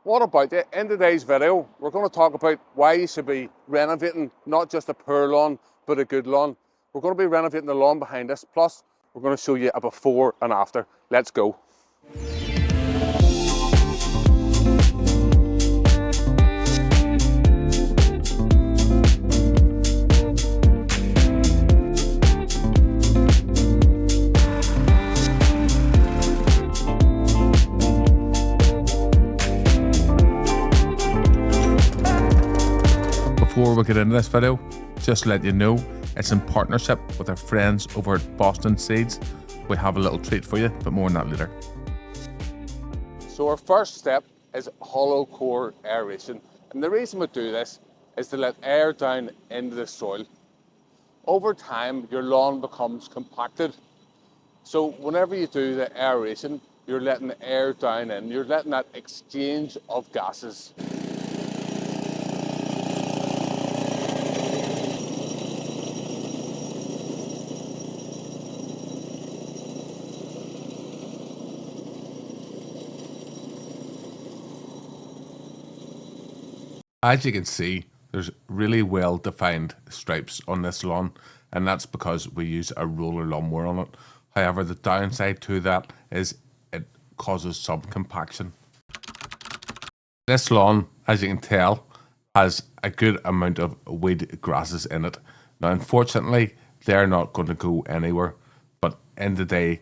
What about it? In today's video, we're going to talk about why you should be renovating not just a poor lawn, but a good lawn. We're going to be renovating the lawn behind us, plus we're going to show you a before and after. Let's go. Before we get into this video, just to let you know, it's in partnership with our friends over at Boston Seeds. We have a little treat for you, but more on that later. So our first step is hollow core aeration. And the reason we do this is to let air down into the soil. Over time, your lawn becomes compacted. So whenever you do the aeration, you're letting the air down in, you're letting that exchange of gases. As you can see, there's really well defined stripes on this lawn, and that's because we use a roller lawnmower on it. However, the downside to that is it causes some compaction. This lawn, as you can tell, has a good amount of weed grasses in it. Now, unfortunately, they're not going to go anywhere, but in the day,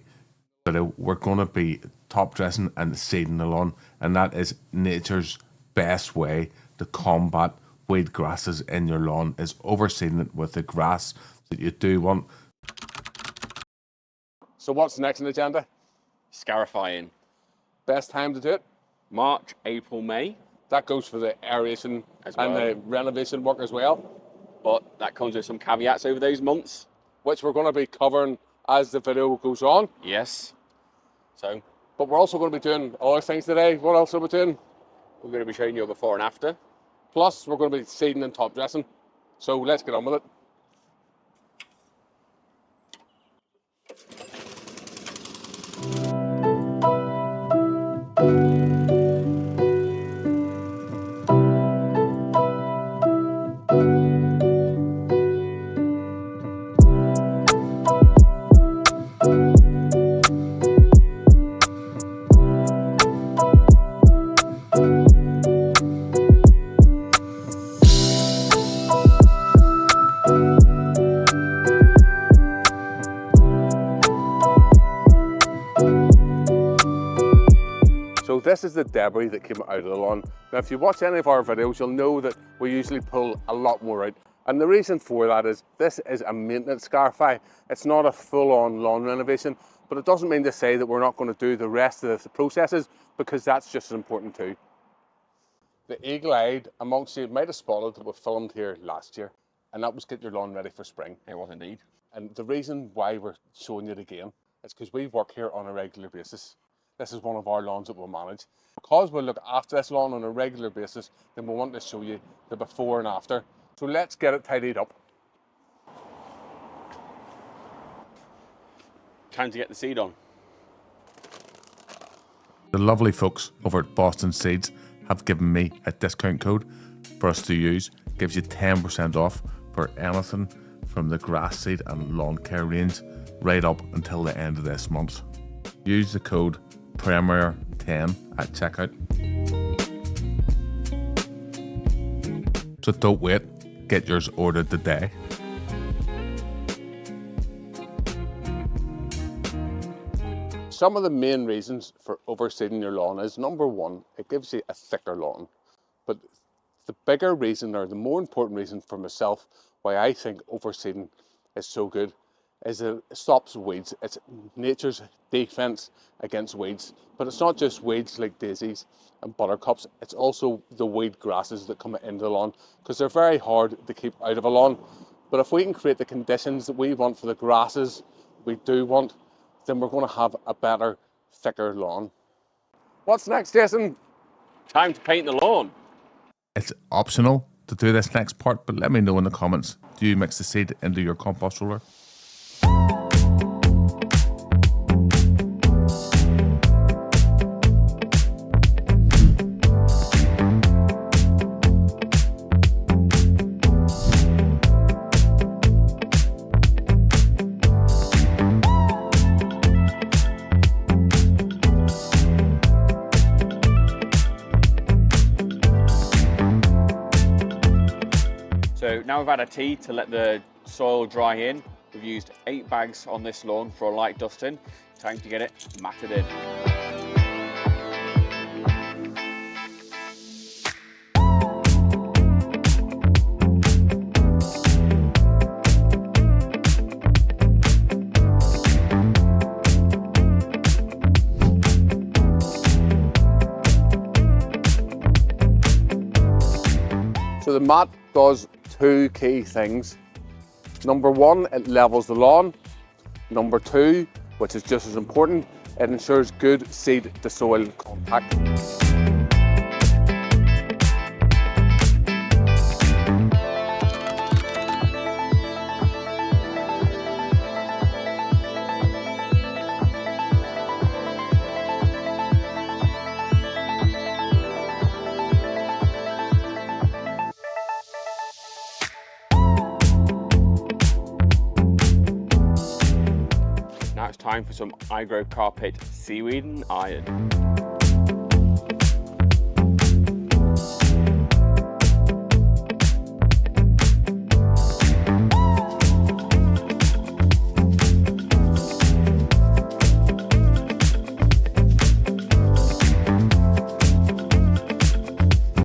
we're going to be top dressing and seeding the lawn, and that is nature's best way to combat weed grasses in your lawn, is overseeding it with the grass that you do want. So what's next on the agenda? Scarifying. Best time to do it? March, April, May. That goes for the aeration As well. and the renovation work as well, But that comes with some caveats over those months. which we're going to be covering as the video goes on. Yes. So But we're also going to be doing other things today. What else are we doing? we're going to be showing you a before and after. Plus, we're going to be seeding and top dressing. So let's get on with it. So this is the debris that came out of the lawn. Now, if you watch any of our videos, you'll know that we usually pull a lot more out. And the reason for that is this is a maintenance scarify. It's not a full-on lawn renovation, but it doesn't mean to say that we're not going to do the rest of the processes, because that's just as important too. The eagle-eyed amongst you might have spotted that we filmed here last year, and that was get your lawn ready for spring. It was indeed. And the reason why we're showing you it again is because we work here on a regular basis. This is one of our lawns that we'll manage. Because we look after this lawn on a regular basis, then we want to show you the before and after. So let's get it tidied up. Time to get the seed on. The lovely folks over at Boston Seeds have given me a discount code for us to use. Gives you 10% off for anything from the grass seed and lawn care range right up until the end of this month. Use the code Premier10 at checkout. So don't wait, get yours ordered today. Some of the main reasons for overseeding your lawn is, number one, it gives you a thicker lawn. But the bigger reason, or the more important reason for myself, why I think overseeding is so good, is that it stops weeds. It's nature's defense against weeds. But it's not just weeds like daisies and buttercups, it's also the weed grasses that come into the lawn, because they're very hard to keep out of a lawn. But if we can create the conditions that we want for the grasses we do want, then we're going to have a better, thicker lawn. What's next, Jason? Time to paint the lawn. It's optional to do this next part, but let me know in the comments, do you mix the seed into your compost roller? So now we've had a tea to let the soil dry in. We've used 8 bags on this lawn for a light dusting. Time to get it matted in. So the mat does 2 key things. Number 1, it levels the lawn. Number 2, which is just as important, it ensures good seed to soil contact. Now it's time for some iGrow carpet seaweed and iron.